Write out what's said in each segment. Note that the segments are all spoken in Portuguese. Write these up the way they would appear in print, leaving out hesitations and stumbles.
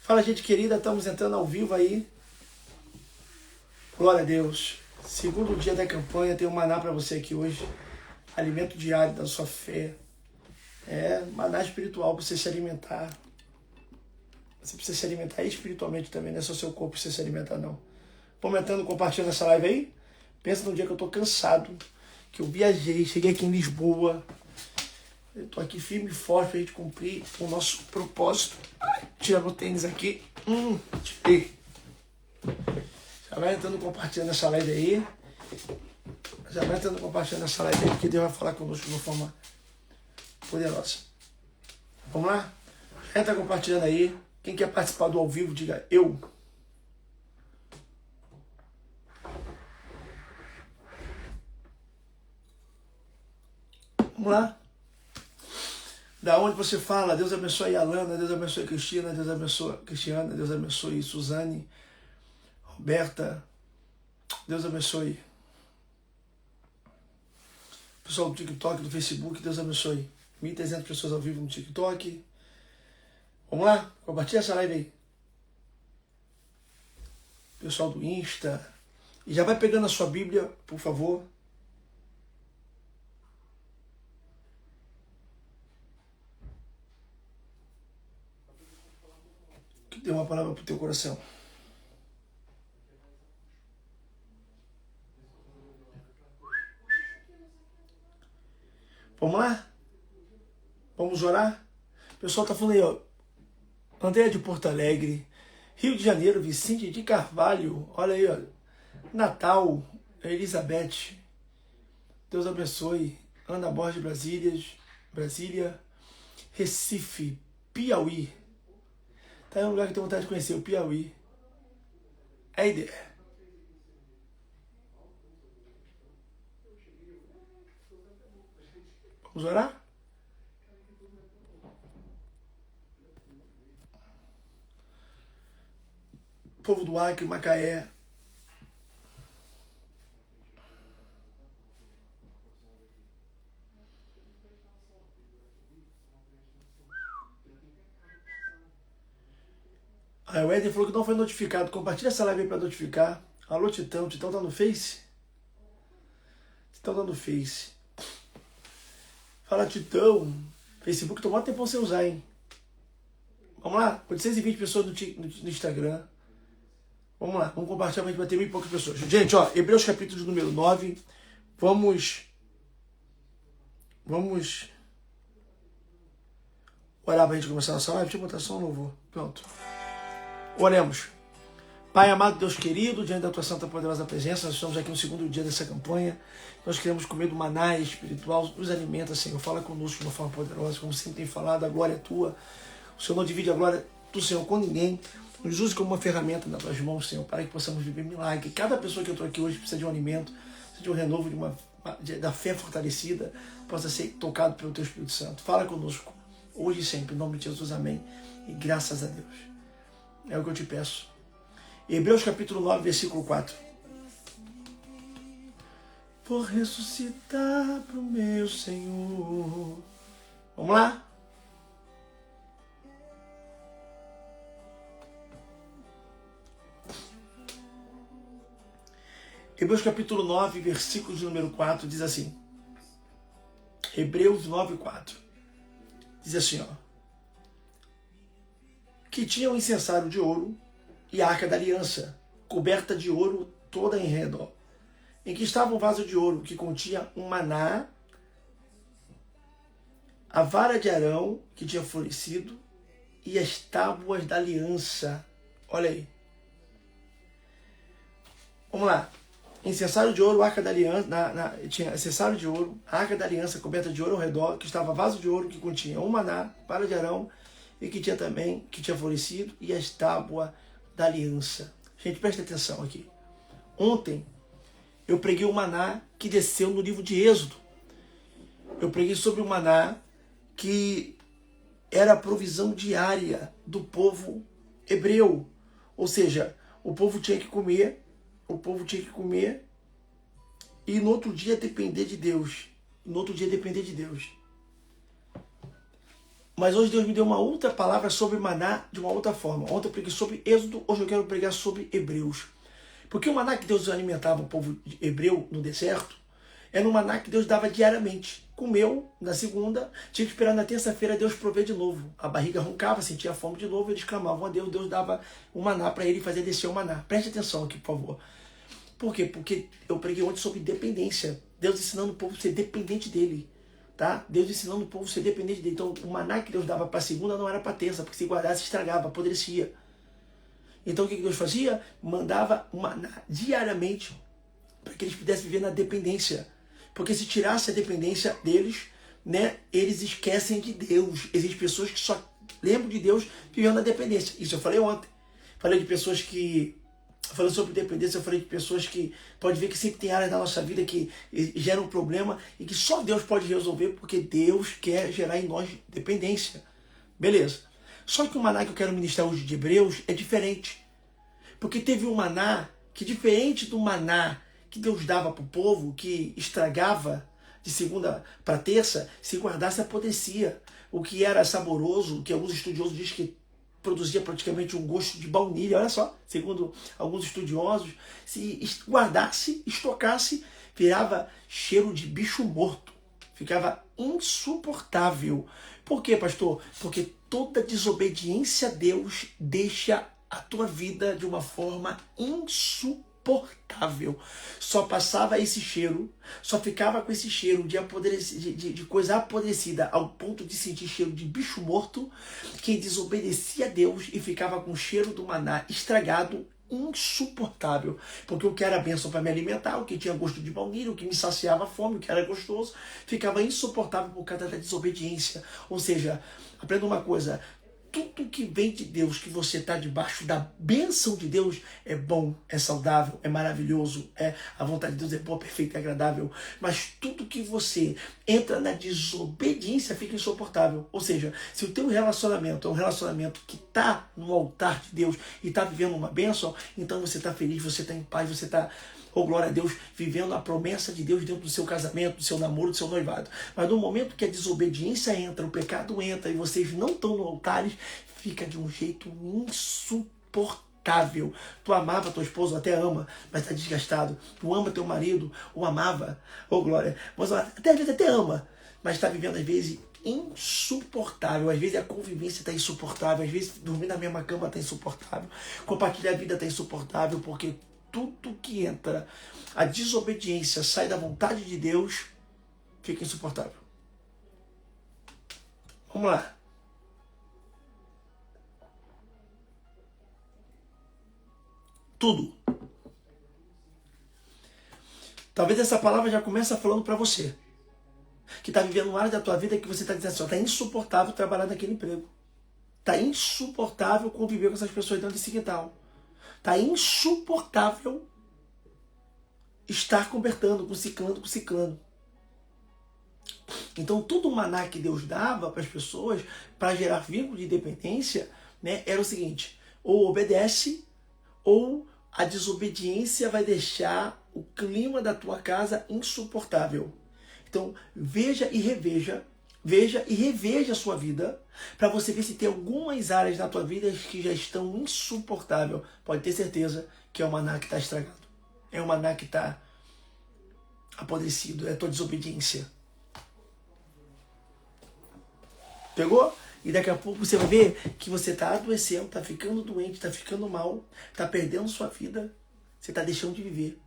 Fala, gente querida, estamos entrando ao vivo aí. Glória a Deus. Segundo dia da campanha, tem um maná para você aqui hoje. Alimento diário da sua fé. Maná espiritual para você se alimentar. Você precisa se alimentar espiritualmente também, não é só seu corpo que precisa se alimentar, não. Vamos entrando, compartilhando essa live aí. Pensa num dia que eu tô cansado, que eu viajei, cheguei aqui em Lisboa. Eu tô aqui firme e forte pra gente cumprir o nosso propósito. Tira meu tênis aqui. Tirei. Já vai entrando, compartilhando essa live aí. Já vai entrando, compartilhando essa live aí, porque Deus vai falar conosco de uma forma poderosa. Vamos lá? Entra compartilhando aí. Quem quer participar do ao vivo, diga eu. Vamos lá? Da onde você fala, Deus abençoe a Alana, Deus abençoe a Cristina, Deus abençoe a Cristiana, Deus abençoe Suzane, Roberta, Deus abençoe. Pessoal do TikTok, do Facebook, Deus abençoe. 1.300 pessoas ao vivo no TikTok. Vamos lá? Compartilha essa live aí. Pessoal do Insta. E já vai pegando a sua Bíblia, por favor. Que dê uma palavra para o teu coração. Vamos lá? Vamos orar? O pessoal tá falando aí, ó. Andréa de Porto Alegre, Rio de Janeiro, Vicente de Carvalho, olha aí, ó. Natal, Elizabeth, Deus abençoe. Ana Borges, Brasília, Recife, Piauí. Tá aí um lugar que eu tenho vontade de conhecer, o Piauí. Eider. Vamos orar? Povo do Acre, Macaé. Aí o Eden falou que não foi notificado. Compartilha essa live aí para notificar. Alô, Titão. Titão tá no Face? Titão tá no Face. Fala, Titão. Facebook tomou um tempo sem usar, hein? Vamos lá? 820 pessoas no Instagram. Vamos lá. Vamos compartilhar pra gente bater 1.000 e poucas pessoas. Gente, ó. Hebreus capítulo número 9. Vamos orar pra gente começar a nossa live. Deixa eu botar só um louvor. Pronto. Oremos. Pai amado, Deus querido, diante da tua santa e poderosa presença, nós estamos aqui no segundo dia dessa campanha. Nós queremos comer do maná espiritual, nos alimenta, Senhor. Fala conosco de uma forma poderosa, como sempre tem falado, a glória é tua. O Senhor não divide a glória do Senhor com ninguém. Nos use como uma ferramenta nas tuas mãos, Senhor, para que possamos viver milagre. Cada pessoa que entrou aqui hoje precisa de um alimento, precisa de um renovo, da fé fortalecida, possa ser tocado pelo teu Espírito Santo. Fala conosco, hoje e sempre, em nome de Jesus, amém. E graças a Deus. É o que eu te peço. Hebreus capítulo 9, versículo 4. Vou ressuscitar pro meu Senhor. Vamos lá? Hebreus capítulo 9, versículo de número 4, diz assim. Hebreus 9, 4. Diz assim, ó. Que tinha um incensário de ouro e a arca da aliança, coberta de ouro toda em redor, em que estava um vaso de ouro que continha um maná, a vara de Arão que tinha florescido e as tábuas da aliança. Olha aí. Vamos lá. Incensário de ouro, arca da aliança, tinha incensário de ouro, a arca da aliança coberta de ouro ao redor, que estava vaso de ouro que continha um maná, vara de Arão, e que tinha florescido, e as tábuas da aliança. Gente, presta atenção aqui. Ontem eu preguei o maná que desceu no livro de Êxodo. Eu preguei sobre o maná que era a provisão diária do povo hebreu. Ou seja, o povo tinha que comer, e no outro dia depender de Deus. Mas hoje Deus me deu uma outra palavra sobre maná de uma outra forma. Ontem eu preguei sobre Êxodo, hoje eu quero pregar sobre Hebreus. Porque o maná que Deus alimentava o povo hebreu no deserto era um maná que Deus dava diariamente. Comeu na segunda, tinha que esperar na terça-feira Deus prover de novo. A barriga roncava, sentia fome de novo, eles clamavam a Deus, Deus dava o maná para ele fazer descer o maná. Preste atenção aqui, por favor. Por quê? Porque eu preguei ontem sobre dependência. Deus ensinando o povo a ser dependente dele. Tá? Deus ensinando o povo a ser dependente dele. Então o maná que Deus dava para a segunda não era para terça, porque se guardasse estragava, apodrecia. Então o que Deus fazia? Mandava o maná diariamente para que eles pudessem viver na dependência. Porque se tirasse a dependência deles, né, eles esquecem de Deus. Existem pessoas que só lembram de Deus vivendo na dependência. Isso eu falei ontem. Falei de pessoas que... Falando sobre dependência, eu falei de pessoas que pode ver que sempre tem áreas da nossa vida que geram um problema e que só Deus pode resolver porque Deus quer gerar em nós dependência. Beleza. Só que o maná que eu quero ministrar hoje de Hebreus é diferente. Porque teve um maná que, diferente do maná que Deus dava para o povo, que estragava de segunda para terça, se guardasse apodrecia. O que era saboroso, que alguns estudiosos dizem que produzia praticamente um gosto de baunilha, olha só, segundo alguns estudiosos, se guardasse, estocasse, virava cheiro de bicho morto, ficava insuportável. Por quê, pastor? Porque toda desobediência a Deus deixa a tua vida de uma forma insuportável. Só passava esse cheiro, só ficava com esse cheiro de coisa apodrecida ao ponto de sentir cheiro de bicho morto, quem desobedecia a Deus e ficava com o cheiro do maná estragado, insuportável. Porque o que era bênção para me alimentar, o que tinha gosto de baunilha, o que me saciava a fome, o que era gostoso, ficava insuportável por causa da desobediência. Ou seja, aprenda uma coisa: tudo que vem de Deus, que você está debaixo da bênção de Deus, é bom, é saudável, é maravilhoso, a vontade de Deus é boa, perfeita e agradável. Mas tudo que você entra na desobediência fica insuportável. Ou seja, se o teu relacionamento é um relacionamento que está no altar de Deus e está vivendo uma bênção, então você está feliz, você está em paz, você está... Oh, glória a Deus, vivendo a promessa de Deus dentro do seu casamento, do seu namoro, do seu noivado. Mas no momento que a desobediência entra, o pecado entra e vocês não estão no altar, fica de um jeito insuportável. Tu amava tua esposa, até ama, mas está desgastado. Tu ama teu marido, ou amava, oh glória, mas até às vezes até ama, mas está vivendo às vezes insuportável. Às vezes a convivência está insuportável, às vezes dormir na mesma cama está insuportável, compartilhar a vida está insuportável, porque tudo que entra, a desobediência sai da vontade de Deus, fica insuportável. Vamos lá. Tudo. Talvez essa palavra já comece falando para você, que está vivendo uma área da tua vida que você está dizendo assim: está insuportável trabalhar naquele emprego. Está insuportável conviver com essas pessoas dentro desse quintal. Está insuportável estar conversando com ciclano. Então, todo o maná que Deus dava para as pessoas, para gerar vínculo de dependência, né, era o seguinte: ou obedece, ou a desobediência vai deixar o clima da tua casa insuportável. Então, veja e reveja a sua vida, para você ver se tem algumas áreas na tua vida que já estão insuportáveis. Pode ter certeza que é o maná que está estragado. É o maná que está apodrecido. É a tua desobediência. Pegou? E daqui a pouco você vai ver que você está adoecendo, está ficando doente, está ficando mal, está perdendo sua vida, você está deixando de viver.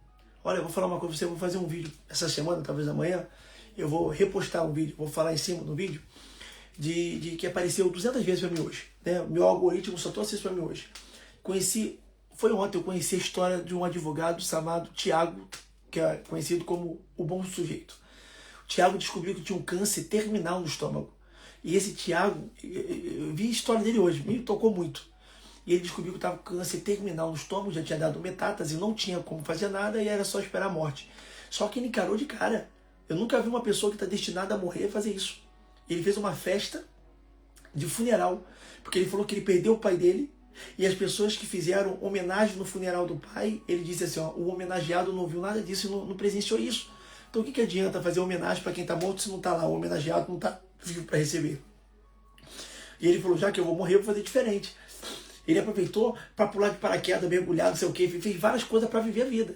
Olha, eu vou falar uma coisa para você, eu vou fazer um vídeo essa semana, talvez amanhã, eu vou repostar um vídeo, vou falar em cima do vídeo, de que apareceu 200 vezes para mim hoje. Né? Meu algoritmo só trouxe isso para mim hoje. Foi ontem, eu conheci a história de um advogado chamado Tiago, que é conhecido como o Bom Sujeito. O Tiago descobriu que tinha um câncer terminal no estômago. E esse Tiago, eu vi a história dele hoje, me tocou muito. E ele descobriu que estava com câncer terminal no estômago, já tinha dado metástase, não tinha como fazer nada e era só esperar a morte. Só que ele encarou de cara. Eu nunca vi uma pessoa que está destinada a morrer fazer isso. Ele fez uma festa de funeral, porque ele falou que ele perdeu o pai dele, e as pessoas que fizeram homenagem no funeral do pai, ele disse assim, ó, o homenageado não viu nada disso e não presenciou isso. Então o que adianta fazer homenagem para quem está morto se não está lá? O homenageado não está vivo para receber. E ele falou, já que eu vou morrer, eu vou fazer diferente. Ele aproveitou para pular de paraquedas, mergulhar, não sei o quê, fez várias coisas para viver a vida.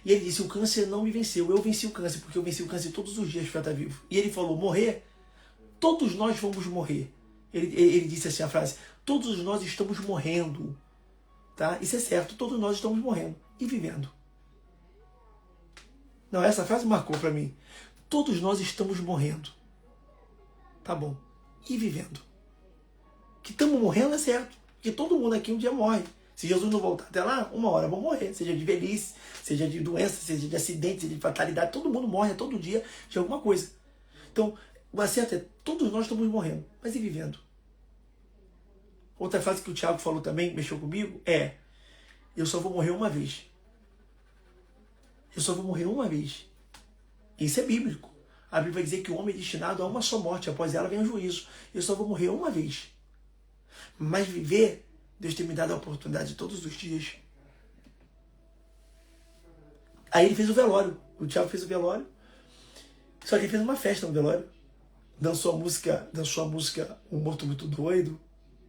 E ele disse, o câncer não me venceu, eu venci o câncer, porque eu venci o câncer todos os dias para estar vivo. E ele falou, morrer, todos nós vamos morrer. Ele disse assim a frase, todos nós estamos morrendo. Tá? Isso é certo, todos nós estamos morrendo e vivendo. Não, essa frase marcou para mim. Todos nós estamos morrendo. Tá bom. E vivendo. Que estamos morrendo é certo. Porque todo mundo aqui um dia morre. Se Jesus não voltar até lá, uma hora vão morrer. Seja de velhice, seja de doença, seja de acidente, seja de fatalidade. Todo mundo morre todo dia de alguma coisa. Então, o acerto é, todos nós estamos morrendo. Mas e vivendo? Outra frase que o Tiago falou também, mexeu comigo, é, eu só vou morrer uma vez. Eu só vou morrer uma vez. Isso é bíblico. A Bíblia vai dizer que o homem é destinado a uma só morte, após ela vem o juízo. Eu só vou morrer uma vez. Mas viver, Deus tem me dado a oportunidade todos os dias. Aí ele fez o velório. O Tiago fez o velório. Só que ele fez uma festa no velório. Dançou a música Um Morto Muito Doido.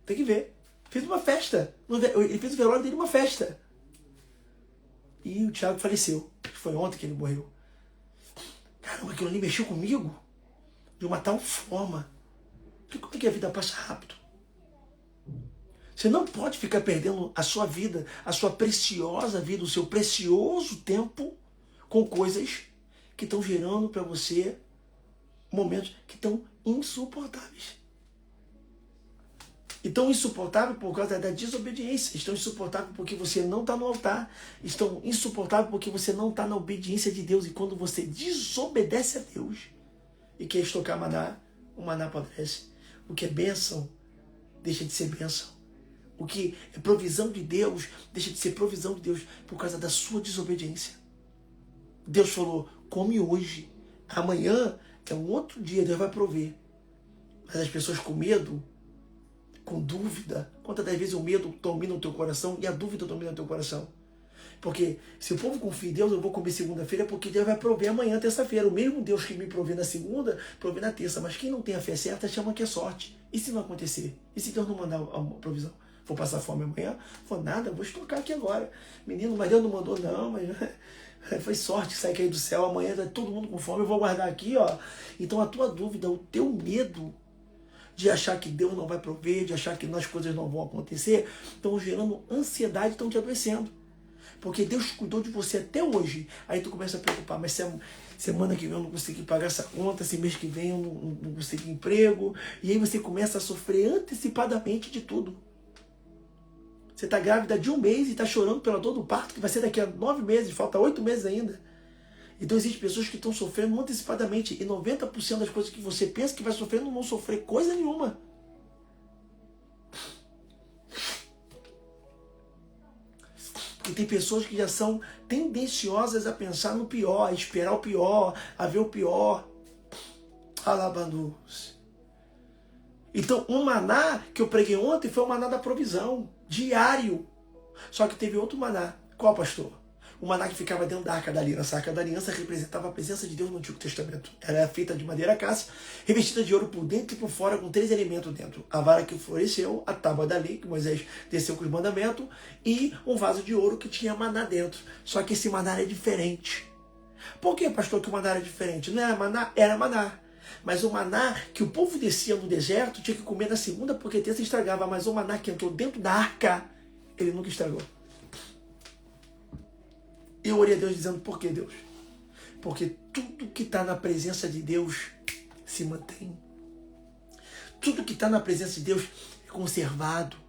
Tem que ver. Fez uma festa. Ele fez o velório dele uma festa. E o Tiago faleceu. Foi ontem que ele morreu. Caramba, aquilo ali mexeu comigo de uma tal forma. Porque como é que a vida passa rápido? Você não pode ficar perdendo a sua vida, a sua preciosa vida, o seu precioso tempo com coisas que estão gerando para você momentos que estão insuportáveis. Estão insuportáveis por causa da desobediência. Estão insuportáveis porque você não está no altar. Estão insuportáveis porque você não está na obediência de Deus. E quando você desobedece a Deus e quer estocar maná, o maná apodrece. O que é bênção deixa de ser bênção. O que é provisão de Deus deixa de ser provisão de Deus por causa da sua desobediência. Deus falou, come hoje. Amanhã é um outro dia, Deus vai prover. Mas as pessoas com medo, com dúvida, quantas das vezes o medo domina o teu coração e a dúvida domina o teu coração? Porque se o povo confia em Deus, eu vou comer segunda-feira porque Deus vai prover amanhã, terça-feira. O mesmo Deus que me provê na segunda, provê na terça. Mas quem não tem a fé certa chama que é sorte. E se não acontecer? E se Deus não mandar a provisão? Vou passar fome amanhã? Vou nada, vou estocar aqui agora. Menino, mas Deus não mandou não, mas foi sorte que sai cair do céu. Amanhã tá todo mundo com fome, eu vou guardar aqui, ó. Então a tua dúvida, o teu medo de achar que Deus não vai prover, de achar que as coisas não vão acontecer, estão gerando ansiedade, estão te adoecendo. Porque Deus cuidou de você até hoje. Aí tu começa a preocupar, mas semana que vem eu não consegui pagar essa conta, esse mês que vem eu não consegui emprego. E aí você começa a sofrer antecipadamente de tudo. Você está grávida de 1 mês e está chorando pela dor do parto, que vai ser daqui a 9 meses, falta 8 meses ainda. Então existem pessoas que estão sofrendo antecipadamente. E 90% das coisas que você pensa que vai sofrer não vão sofrer coisa nenhuma. E tem pessoas que já são tendenciosas a pensar no pior, a esperar o pior, a ver o pior. Alabandus. Então, o maná que eu preguei ontem foi o maná da provisão, diário. Só que teve outro maná. Qual, pastor? O maná que ficava dentro da Arca da Aliança. A Arca da Aliança representava a presença de Deus no Antigo Testamento. Ela era feita de madeira cássia, revestida de ouro por dentro e por fora, com 3 elementos dentro. A vara que floresceu, a tábua da lei, que Moisés desceu com os mandamentos, e um vaso de ouro que tinha maná dentro. Só que esse maná era diferente. Por que, pastor, que o maná era diferente? Não era maná? Era maná. Mas o maná que o povo descia no deserto tinha que comer na segunda porque terça estragava. Mas o maná que entrou dentro da arca, ele nunca estragou. Eu orei a Deus dizendo, por que, Deus? Porque tudo que está na presença de Deus se mantém. Tudo que está na presença de Deus é conservado.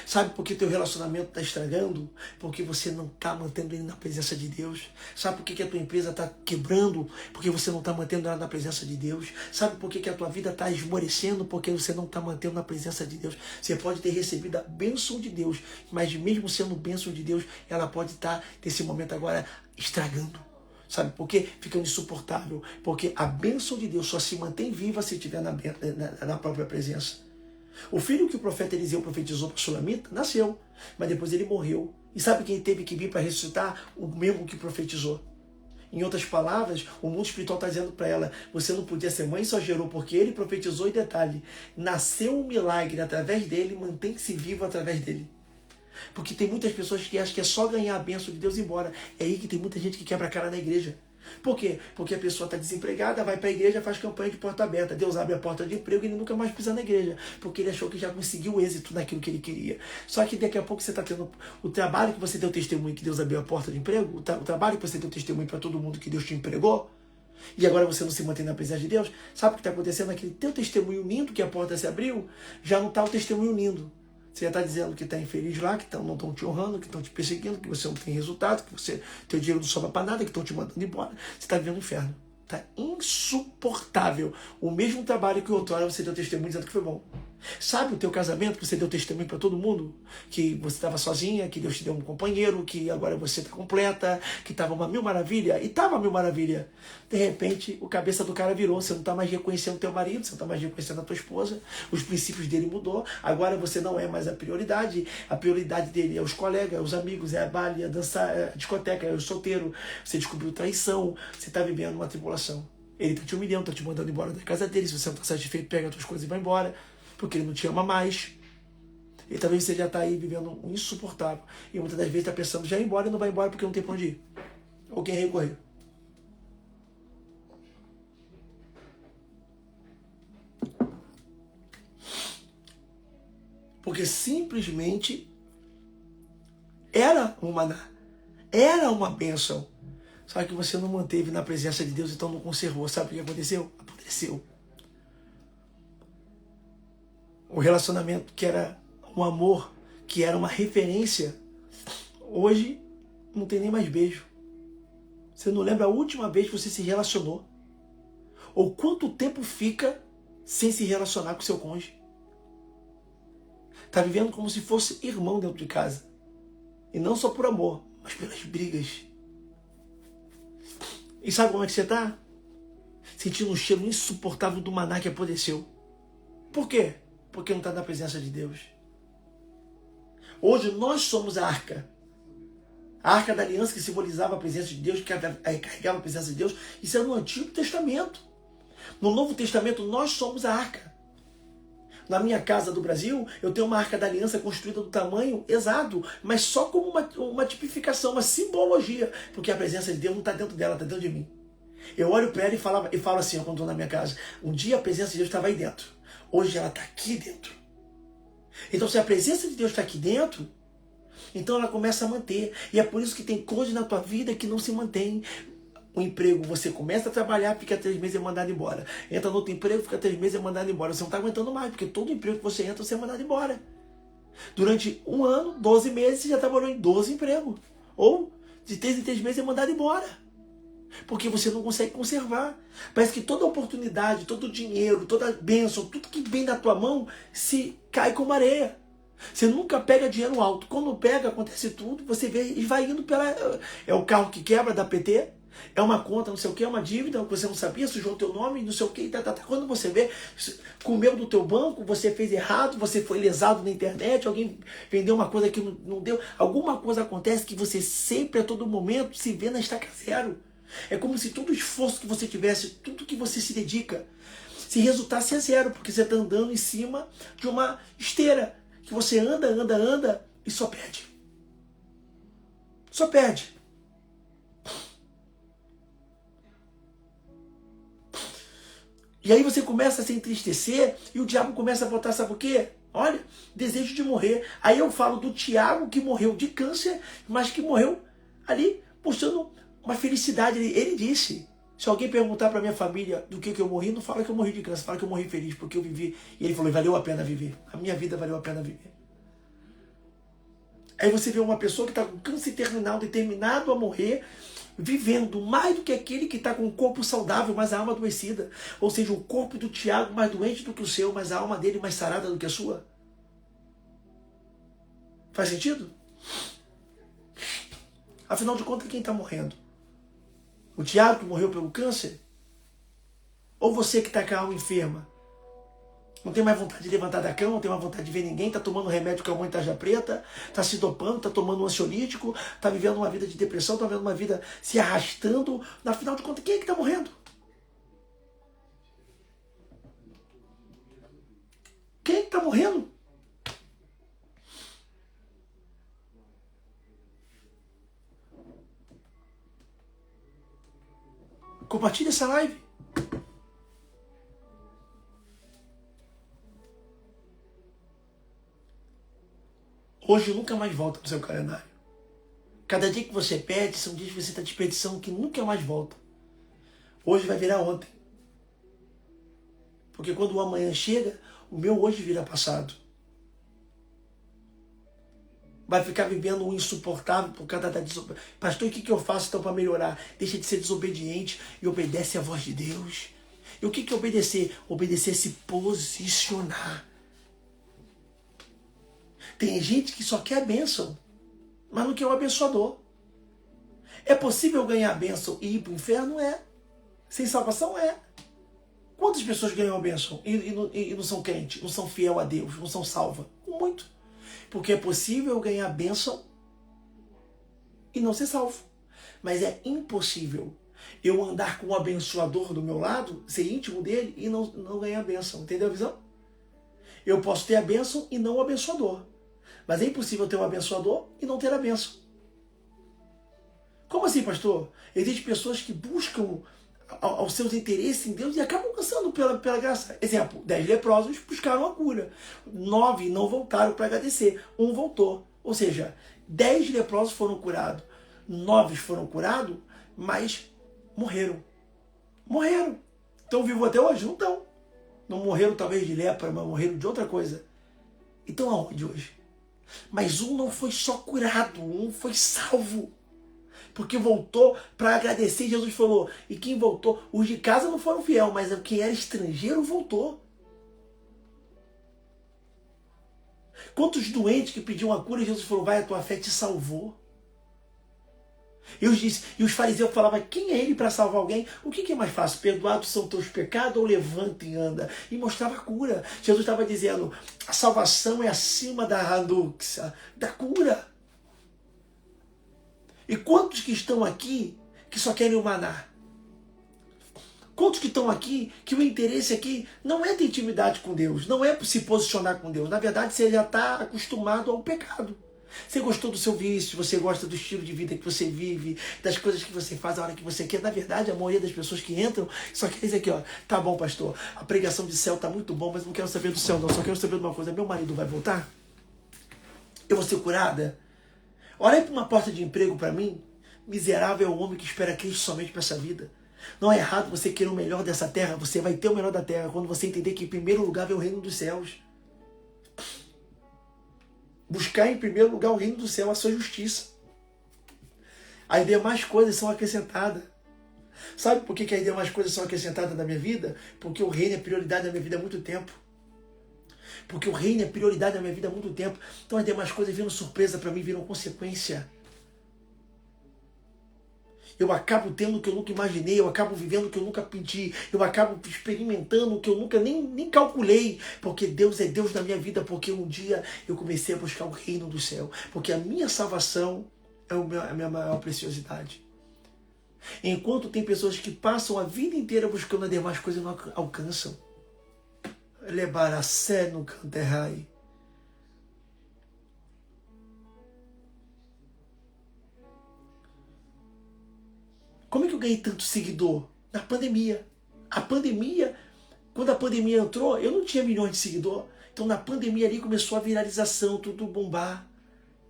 Sabe por que teu relacionamento está estragando? Porque você não está mantendo ele na presença de Deus. Sabe por que a tua empresa está quebrando? Porque você não está mantendo ela na presença de Deus. Sabe por que a tua vida está esmorecendo? Porque você não está mantendo na presença de Deus. Você pode ter recebido a bênção de Deus, mas mesmo sendo bênção de Deus, ela pode estar, nesse momento agora, estragando. Sabe por quê? Ficando insuportável. Porque a bênção de Deus só se mantém viva se estiver na própria presença. O filho que o profeta Eliseu profetizou para Sulamita nasceu, mas depois ele morreu. E sabe quem teve que vir para ressuscitar? O mesmo que profetizou. Em outras palavras, o mundo espiritual está dizendo para ela, você não podia ser mãe, só gerou porque ele profetizou, e detalhe, nasceu um milagre através dele, mantém-se vivo através dele. Porque tem muitas pessoas que acham que é só ganhar a bênção de Deus e ir embora. É aí que tem muita gente que quebra a cara na igreja. Por quê? Porque a pessoa está desempregada, vai para a igreja, faz campanha de porta aberta. Deus abre a porta de emprego e ele nunca mais pisa na igreja. Porque ele achou que já conseguiu êxito naquilo que ele queria. Só que daqui a pouco você está tendo o trabalho que você deu testemunho que Deus abriu a porta de emprego, o trabalho que você deu testemunho para todo mundo que Deus te empregou, e agora você não se mantém na presença de Deus. Sabe o que está acontecendo? Aquele teu testemunho lindo que a porta se abriu, já não está o testemunho lindo. Você já está dizendo que está infeliz lá, que não estão te honrando, que estão te perseguindo, que você não tem resultado, que teu dinheiro não sobra para nada, que estão te mandando embora. Você está vivendo o inferno. Está insuportável. O mesmo trabalho que outrora você deu testemunho dizendo que foi bom. Sabe o teu casamento que você deu testemunho para todo mundo? Que você estava sozinha, que Deus te deu um companheiro, que agora você está completa, que estava uma mil maravilha, e estava mil maravilha. De repente, o cabeça do cara virou, você não está mais reconhecendo o teu marido, você não está mais reconhecendo a tua esposa, os princípios dele mudou, agora você não é mais a prioridade dele é os colegas, os amigos, é a baile, é dançar, é a discoteca, é o solteiro, você descobriu traição, você está vivendo uma tribulação. Ele está te humilhando, está te mandando embora da casa dele, se você não está satisfeito, pega as tuas coisas e vai embora. Porque ele não te ama mais. E talvez você já está aí vivendo um insuportável. E muitas das vezes está pensando, já ir embora e não vai embora porque não tem para onde ir. Ou quem recorrer. Porque simplesmente era um maná. Era uma bênção. Só que você não manteve na presença de Deus, então não conservou. Sabe o que aconteceu? Apodreceu. O relacionamento que era um amor, que era uma referência, hoje não tem nem mais beijo. Você não lembra a última vez que você se relacionou? Ou quanto tempo fica sem se relacionar com seu cônjuge? Está vivendo como se fosse irmão dentro de casa. E não só por amor, mas pelas brigas. E sabe como é que você está? Sentindo um cheiro insuportável do maná que apodreceu. Por quê? Porque não está na presença de Deus. Hoje nós somos a arca. A arca da aliança que simbolizava a presença de Deus, que carregava a presença de Deus. Isso é no Antigo Testamento. No Novo Testamento nós somos a arca. Na minha casa do Brasil, eu tenho uma arca da aliança construída do tamanho exato, mas só como uma tipificação, uma simbologia, porque a presença de Deus não está dentro dela, está dentro de mim. Eu olho para ela e falo assim, quando estou na minha casa, um dia a presença de Deus estava aí dentro. Hoje ela está aqui dentro. Então, se a presença de Deus está aqui dentro, então ela começa a manter. E é por isso que tem coisas na tua vida que não se mantém. O emprego, você começa a trabalhar, fica 3 meses e é mandado embora. Entra no outro emprego, fica 3 meses e é mandado embora. Você não está aguentando mais, porque todo emprego que você entra, você é mandado embora. Durante um ano, 12 meses, você já trabalhou em 12 empregos. Ou de 3 em 3 meses é mandado embora. Porque você não consegue conservar. Parece que toda oportunidade, todo dinheiro, toda bênção, tudo que vem da tua mão se cai como areia. Você nunca pega dinheiro alto. Quando pega, acontece tudo, você vê e vai indo pela... É o carro que quebra da PT, é uma conta, não sei o que, é uma dívida, você não sabia, sujou o teu nome, não sei o que, Quando você vê, comeu do teu banco, você fez errado, você foi lesado na internet, alguém vendeu uma coisa que não deu. Alguma coisa acontece que você sempre, a todo momento, se vê na estaca zero. É como se todo o esforço que você tivesse, tudo que você se dedica, se resultasse a zero, porque você está andando em cima de uma esteira, que você anda e só perde. Só perde. E aí você começa a se entristecer e o diabo começa a botar, sabe o quê? Olha, desejo de morrer. Aí eu falo do Tiago que morreu de câncer, mas que morreu ali mostrando uma felicidade. Ele disse, se alguém perguntar para minha família do que eu morri, não fala que eu morri de câncer, fala que eu morri feliz, porque eu vivi. E ele falou, valeu a pena viver. A minha vida valeu a pena viver. Aí você vê uma pessoa que está com câncer terminal, determinado a morrer, vivendo mais do que aquele que está com o corpo saudável, mas a alma adoecida. Ou seja, o corpo do Tiago mais doente do que o seu, mas a alma dele mais sarada do que a sua. Faz sentido? Afinal de contas, quem está morrendo? O Tiago que morreu pelo câncer? Ou você que está com a alma enferma? Não tem mais vontade de levantar da cama, não tem mais vontade de ver ninguém, tá tomando remédio com a mãe tarja preta, tá se dopando, tá tomando um ansiolítico, tá vivendo uma vida de depressão, tá vivendo uma vida se arrastando. Na final de contas, quem é que tá morrendo? Quem é que tá morrendo? Compartilhe essa live. Hoje nunca mais volta pro seu calendário. Cada dia que você perde, são dias que você está desperdiçando que nunca mais volta. Hoje vai virar ontem. Porque quando o amanhã chega, o meu hoje vira passado. Vai ficar vivendo um insuportável por causa da desobediência. Pastor, o que eu faço então para melhorar? Deixa de ser desobediente e obedece à voz de Deus. E o que é obedecer? Obedecer é se posicionar. Tem gente que só quer a bênção, mas não quer o abençoador. É possível ganhar a bênção e ir para o inferno? É. Sem salvação? É. Quantas pessoas ganham a bênção e não são crentes, não são fiel a Deus, não são salvas? Muito. Porque é possível ganhar a bênção e não ser salvo. Mas é impossível eu andar com o abençoador do meu lado, ser íntimo dele e não ganhar a bênção. Entendeu a visão? Eu posso ter a bênção e não o abençoador. Mas é impossível ter um abençoador e não ter a bênção. Como assim, pastor? Existem pessoas que buscam aos seus interesses em Deus e acabam alcançando pela graça. Exemplo, 10 leprosos buscaram a cura. 9 não voltaram para agradecer. 1 voltou. Ou seja, 10 leprosos foram curados. 9 foram curados, mas morreram. Morreram. Estão vivos até hoje? Não estão. Não morreram talvez de lepra, mas morreram de outra coisa. Então aonde hoje? Mas um não foi só curado, um foi salvo. Porque voltou para agradecer. Jesus falou, e quem voltou? Os de casa não foram fiel, mas quem era estrangeiro voltou. Quantos doentes que pediam a cura, Jesus falou, vai, a tua fé te salvou. E os fariseus falavam, quem é ele para salvar alguém? O que é mais fácil? Perdoados são teus pecados ou levanta e anda? E mostrava a cura. Jesus estava dizendo, a salvação é acima da anuxa, da cura. E quantos que estão aqui que só querem o maná? Quantos que estão aqui que o interesse aqui não é ter intimidade com Deus, não é se posicionar com Deus. Na verdade, você já está acostumado ao pecado. Você gostou do seu vício, você gosta do estilo de vida que você vive, das coisas que você faz a hora que você quer. Na verdade, a maioria das pessoas que entram só quer dizer aqui, ó, tá bom, pastor, a pregação de céu tá muito bom, mas não quero saber do céu não, só quero saber de uma coisa, meu marido vai voltar? Eu vou ser curada? Olha aí para uma porta de emprego para mim. Miserável é o homem que espera Cristo somente para essa vida. Não é errado você querer o melhor dessa terra, você vai ter o melhor da terra quando você entender que em primeiro lugar vem o reino dos céus. Buscar em primeiro lugar o reino do céu, a sua justiça. As demais coisas são acrescentadas. Sabe por que as demais coisas são acrescentadas na minha vida? Porque o reino é prioridade na minha vida há muito tempo. Porque o reino é prioridade na minha vida há muito tempo. Então as demais coisas viram surpresa para mim, viram consequência. Eu acabo tendo o que eu nunca imaginei, eu acabo vivendo o que eu nunca pedi, eu acabo experimentando o que eu nunca nem calculei, porque Deus é Deus na minha vida, porque um dia eu comecei a buscar o reino do céu, porque a minha salvação é a minha maior preciosidade. Enquanto tem pessoas que passam a vida inteira buscando as demais coisas e não alcançam. Levar a sé no canterrai. Como é que eu ganhei tanto seguidor? Na pandemia. Quando a pandemia entrou, eu não tinha milhões de seguidor. Então na pandemia ali começou a viralização, tudo bombar.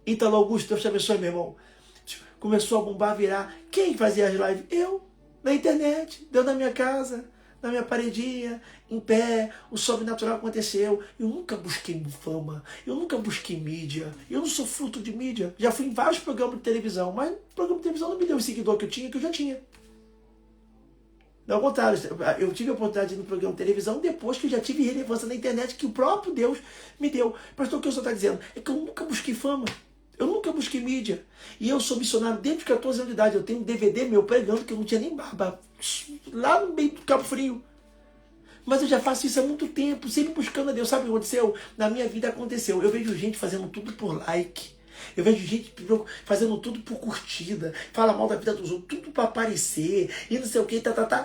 Ítalo Augusto, Deus te abençoe, meu irmão. Começou a bombar, virar. Quem fazia as lives? Eu, na internet, dentro da minha casa, na minha paredinha, em pé, o sobrenatural aconteceu. Eu nunca busquei fama, eu nunca busquei mídia, eu não sou fruto de mídia. Já fui em vários programas de televisão, mas o programa de televisão não me deu o seguidor que eu já tinha. Ao contrário, eu tive a oportunidade de ir no programa de televisão depois que eu já tive relevância na internet que o próprio Deus me deu. Pastor, o que o senhor está dizendo? É que eu nunca busquei fama. Eu nunca busquei mídia. E eu sou missionário desde os 14 anos de idade. Eu tenho um DVD meu pregando que eu não tinha nem barba. Lá no meio do Cabo Frio. Mas eu já faço isso há muito tempo, sempre buscando a Deus. Sabe o que aconteceu? Na minha vida aconteceu. Eu vejo gente fazendo tudo por like. Eu vejo gente fazendo tudo por curtida. Fala mal da vida dos outros, tudo para aparecer. E não sei o que,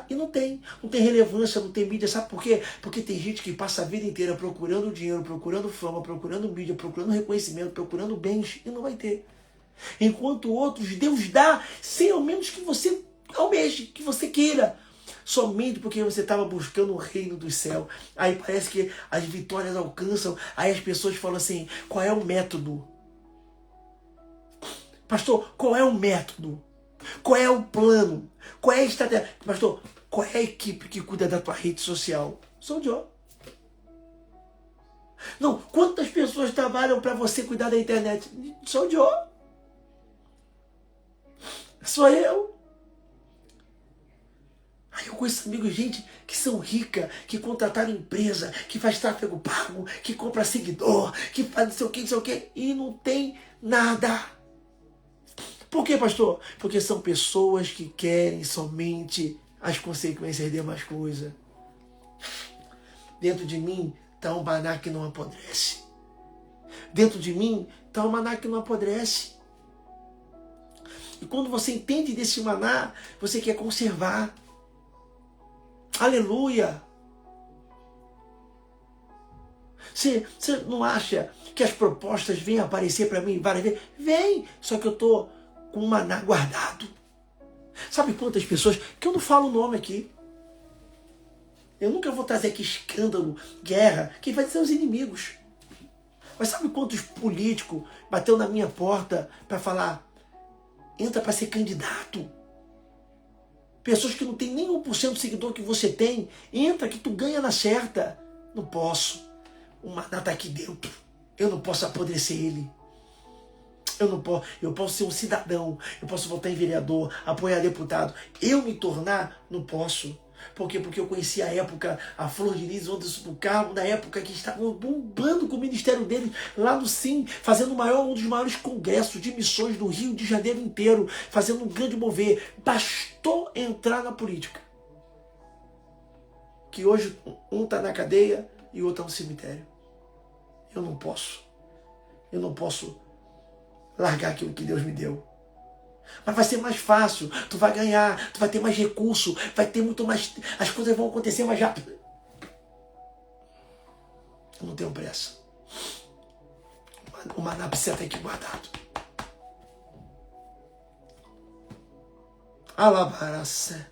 E não tem. Não tem relevância, não tem mídia. Sabe por quê? Porque tem gente que passa a vida inteira procurando dinheiro, procurando fama, procurando mídia, procurando reconhecimento, procurando bens. E não vai ter. Enquanto outros, Deus dá sem ao menos que você almeje, que você queira. Somente porque você estava buscando o reino do céu. Aí parece que as vitórias alcançam. Aí as pessoas falam assim, qual é o método? Pastor, qual é o método? Qual é o plano? Qual é a estratégia? Pastor, qual é a equipe que cuida da tua rede social? Sou eu. Não, quantas pessoas trabalham para você cuidar da internet? Sou eu. Sou eu. Aí eu conheço amigos, gente, que são ricas, que contrataram empresa, que faz tráfego pago, que compra seguidor, que faz não sei o que, e não tem nada. Por quê, pastor? Porque são pessoas que querem somente as consequências de mais coisa. Dentro de mim está um maná que não apodrece. Dentro de mim está um maná que não apodrece. E quando você entende desse maná, você quer conservar. Aleluia! Você não acha que as propostas vêm aparecer para mim várias vezes? Vem! Só que eu estou com um maná guardado. Sabe quantas pessoas, que eu não falo o nome aqui. Eu nunca vou trazer aqui escândalo, guerra. Quem vai ser os inimigos. Mas sabe quantos políticos bateu na minha porta para falar, entra para ser candidato? Pessoas que não tem nem 1% do seguidor que você tem, entra que tu ganha na certa. Não posso. O maná está aqui dentro. Eu não posso apodrecer ele. Eu posso ser um cidadão, eu posso votar em vereador, apoiar deputado. Eu me tornar, não posso. Por quê? Porque eu conheci a época, a Flor de Lis, Anderson do Carmo, na época que estavam bombando com o ministério dele, lá no Sim, fazendo um dos maiores congressos de missões do Rio de Janeiro inteiro, fazendo um grande mover. Bastou entrar na política. Que hoje um está na cadeia e o outro está no cemitério. Eu não posso largar aquilo que Deus me deu. Mas vai ser mais fácil, tu vai ganhar, tu vai ter mais recurso, vai ter muito mais, as coisas vão acontecer mais rápido. Eu não tenho pressa. O maná precisa estar aqui guardado. Alabaracé.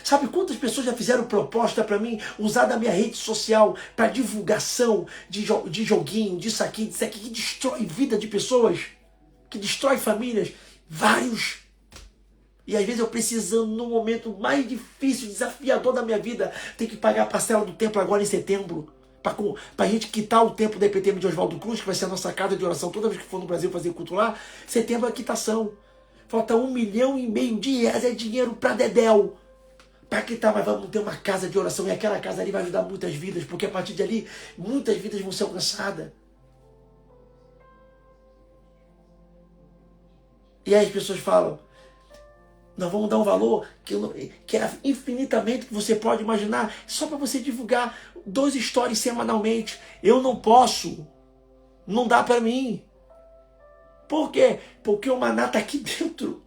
Sabe quantas pessoas já fizeram proposta para mim usar da minha rede social para divulgação de joguinho, disso aqui, que destrói vida de pessoas, que destrói famílias? Vários. E às vezes eu precisando, no momento mais difícil, desafiador da minha vida, ter que pagar a parcela do templo agora em setembro, para a gente quitar o templo da EPTM de Oswaldo Cruz, que vai ser a nossa casa de oração toda vez que for no Brasil fazer culto lá. Setembro é a quitação. Falta R$1,5 milhão de reais, é dinheiro para dedéu. Para que tá, mas vamos ter uma casa de oração, e aquela casa ali vai ajudar muitas vidas, porque a partir de ali, muitas vidas vão ser alcançadas. E aí as pessoas falam, nós vamos dar um valor que é infinitamente que você pode imaginar, só para você divulgar 2 stories semanalmente. Eu não posso, não dá para mim. Por quê? Porque o maná está aqui dentro.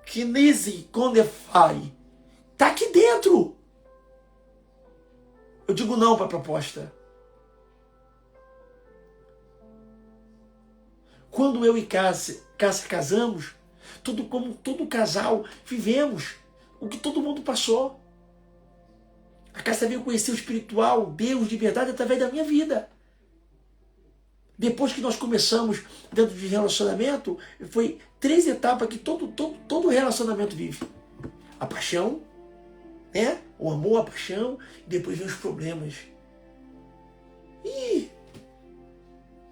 Kinesi Condefai. Está aqui dentro. Eu digo não para a proposta. Quando eu e Cássia casamos, como todo casal, vivemos o que todo mundo passou. A Cássia veio conhecer o espiritual, Deus de verdade, através da minha vida. Depois que nós começamos dentro de relacionamento, foi 3 etapas que todo relacionamento vive. A paixão, né? O amor, a paixão, e depois vem os problemas.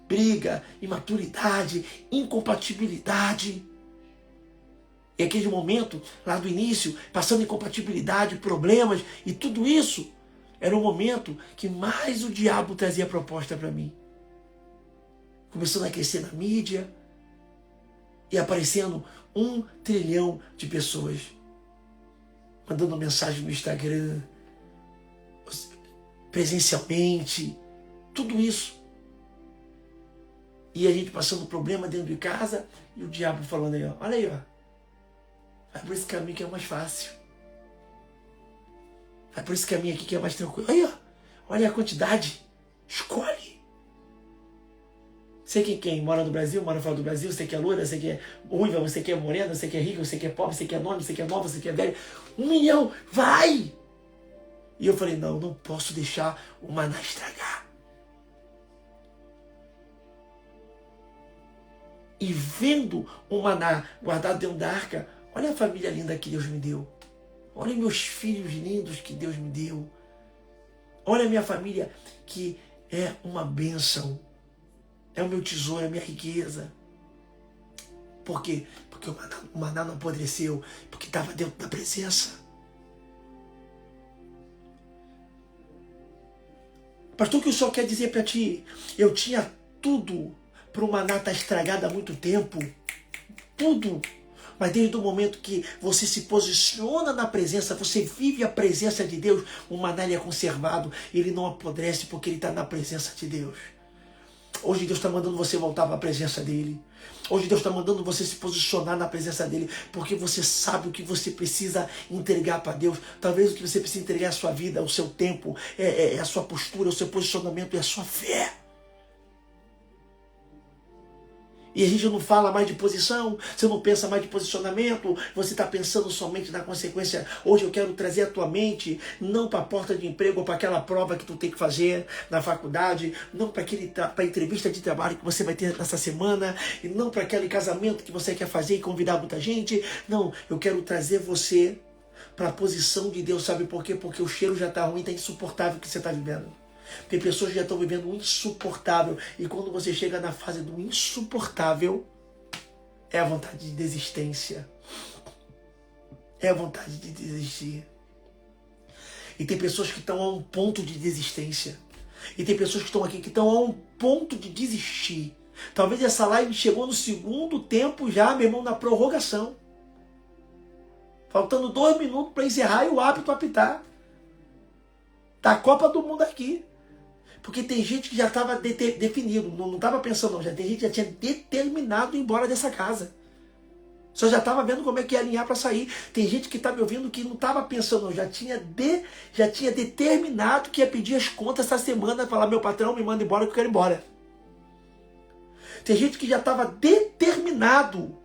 Briga, imaturidade, incompatibilidade. E aquele momento, lá do início, passando incompatibilidade, problemas, e tudo isso, era o momento que mais o diabo trazia proposta para mim. Começando a crescer na mídia, e aparecendo 1 trilhão de pessoas mandando mensagem no Instagram, presencialmente, tudo isso. E a gente passando problema dentro de casa e o diabo falando aí, ó, olha aí, ó, vai por esse caminho que é mais fácil. Vai por esse caminho aqui que é mais tranquilo. Aí, ó, olha a quantidade. Escolhe. Sei que quem mora no Brasil, mora fora do Brasil, você que é loira, você que é ruiva, você que é morena, você que é rica, você que é pobre, você que é nome, você que é nova, você que é velho. 1 milhão, vai! E eu falei, não posso deixar o maná estragar. E vendo o maná guardado dentro da arca, olha a família linda que Deus me deu. Olha meus filhos lindos que Deus me deu. Olha a minha família que é uma bênção. É o meu tesouro, é a minha riqueza. Por quê? Porque o maná não apodreceu, porque estava dentro da presença. Pastor, o que o senhor quer dizer para ti? Eu tinha tudo para o maná estar estragado há muito tempo. Tudo. Mas desde o momento que você se posiciona na presença, você vive a presença de Deus, o maná ele é conservado, ele não apodrece porque ele está na presença de Deus. Hoje Deus está mandando você voltar para a presença dele. Hoje Deus está mandando você se posicionar na presença dele, porque você sabe o que você precisa entregar para Deus. Talvez o que você precisa entregar é a sua vida, o seu tempo, é a sua postura, o seu posicionamento, é a sua fé. E a gente não fala mais de posição, você não pensa mais de posicionamento, você está pensando somente na consequência. Hoje eu quero trazer a tua mente, não para a porta de emprego ou para aquela prova que tu tem que fazer na faculdade, não para a entrevista de trabalho que você vai ter nessa semana, e não para aquele casamento que você quer fazer e convidar muita gente. Não, eu quero trazer você para a posição de Deus, sabe por quê? Porque o cheiro já está ruim, está insuportável o que você está vivendo. Tem pessoas que já estão vivendo o insuportável. E quando você chega na fase do insuportável, é a vontade de desistência. É a vontade de desistir. E tem pessoas que estão a um ponto de desistência. E tem pessoas que estão aqui que estão a um ponto de desistir. Talvez essa live chegou no segundo tempo já, meu irmão, na prorrogação. Faltando 2 minutos para encerrar e o árbitro apitar. Da Copa do Mundo aqui. Porque tem gente que já estava definido, não estava pensando não, tem gente que já tinha determinado ir embora dessa casa. Só já estava vendo como é que ia alinhar para sair. Tem gente que está me ouvindo que não estava pensando não, já tinha determinado que ia pedir as contas essa semana, falar, meu patrão me manda embora que eu quero ir embora. Tem gente que já estava determinado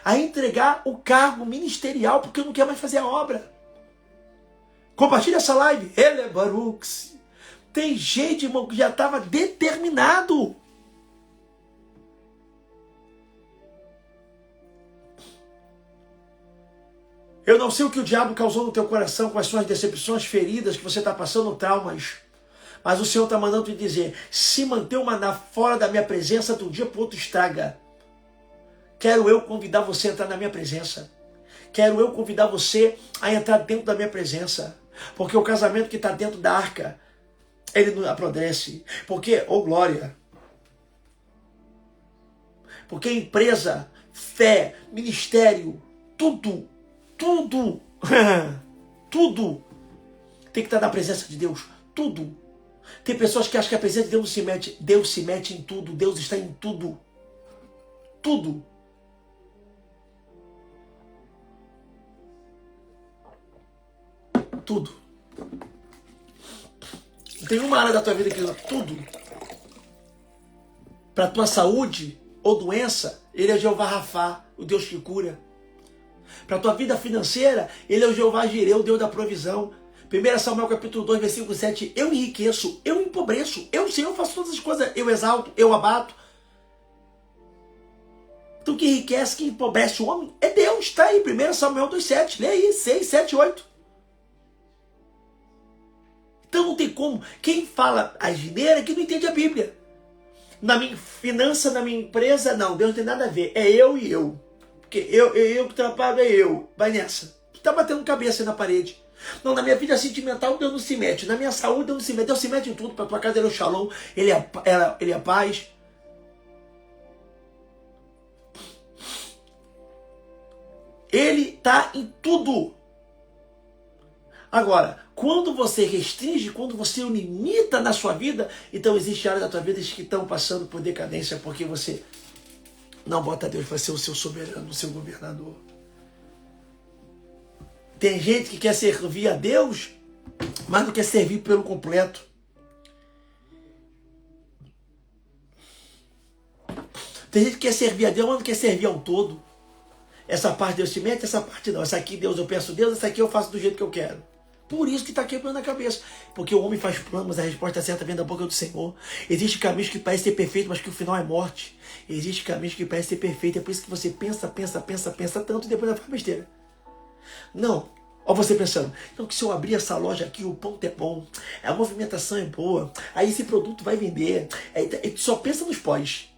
a entregar o cargo ministerial porque não quer mais fazer a obra. Compartilha essa live. Ele é Baruch. Tem gente, irmão, que já estava determinado. Eu não sei o que o diabo causou no teu coração, quais são as decepções, feridas que você está passando, traumas. Mas o Senhor está mandando te dizer, se manter o maná fora da minha presença, de um dia para o outro estraga. Quero eu convidar você a entrar na minha presença. Quero eu convidar você a entrar dentro da minha presença. Porque o casamento que está dentro da arca, ele não apodrece. Porque, oh glória, porque empresa, fé, ministério, tudo tem que estar na presença de Deus. Tudo. Tem pessoas que acham que a presença de Deus não se mete. Deus se mete em tudo. Deus está em tudo. Tudo. Tudo. Não tem uma área da tua vida que tudo. Para tua saúde ou doença, ele é o Jeová Rafá, o Deus que cura. Para tua vida financeira, ele é o Jeová Jireh, o Deus da provisão. 1 Samuel capítulo 2, versículo 7, eu enriqueço, eu empobreço, eu, Senhor, faço todas as coisas, eu exalto, eu abato. Então quem enriquece, quem empobrece o homem é Deus, está aí, 1 Samuel 2, 7, lê aí, 6, 7, 8. Então não tem como. Quem fala a asneira é que não entende a Bíblia. Na minha finança, na minha empresa, não. Deus não tem nada a ver. É eu e eu. Porque eu que trabalho é eu. Vai nessa. Tu tá batendo cabeça aí na parede. Não, na minha vida sentimental Deus não se mete. Na minha saúde Deus não se mete. Deus se mete em tudo. Para tua casa ele é o shalom. Ele é a paz. Ele tá em tudo. Agora, quando você restringe, quando você o limita na sua vida, então existe áreas da tua vida que estão passando por decadência porque você não bota Deus para ser o seu soberano, o seu governador. Tem gente que quer servir a Deus, mas não quer servir pelo completo. Tem gente que quer servir a Deus, mas não quer servir ao todo. Essa parte Deus te mete, essa parte não. Essa aqui Deus eu peço a Deus, essa aqui eu faço do jeito que eu quero. Por isso que está quebrando a cabeça. Porque o homem faz planos, mas a resposta certa vem da boca do Senhor. Existem caminhos que parecem ser perfeitos, mas que o final é morte. Existem caminhos que parecem ser perfeitos. É por isso que você pensa tanto e depois faz besteira. Não. Olha você pensando, então que se eu abrir essa loja aqui, o ponto é bom, a movimentação é boa, aí esse produto vai vender. Aí tu só pensa nos pós.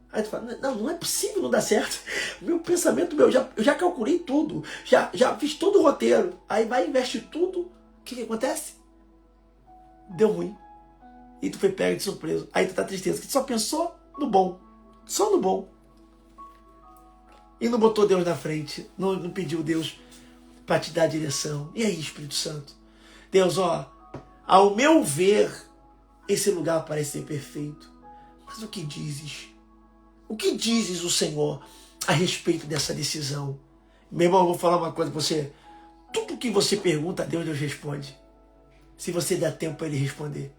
Aí tu fala, não é possível não dar certo. Meu pensamento, eu já calculei tudo, já fiz todo o roteiro. Aí vai, investe tudo, o que acontece? Deu ruim. E tu foi pego de surpresa. Aí tu tá tristeza, que tu só pensou no bom. Só no bom. E não botou Deus na frente, não pediu Deus para te dar a direção. E aí, Espírito Santo? Deus, ao meu ver, esse lugar parece ser perfeito. Mas o que dizes? O que dizes o Senhor a respeito dessa decisão? Meu irmão, eu vou falar uma coisa para você. Tudo que você pergunta a Deus, Deus responde. Se você der tempo para Ele responder.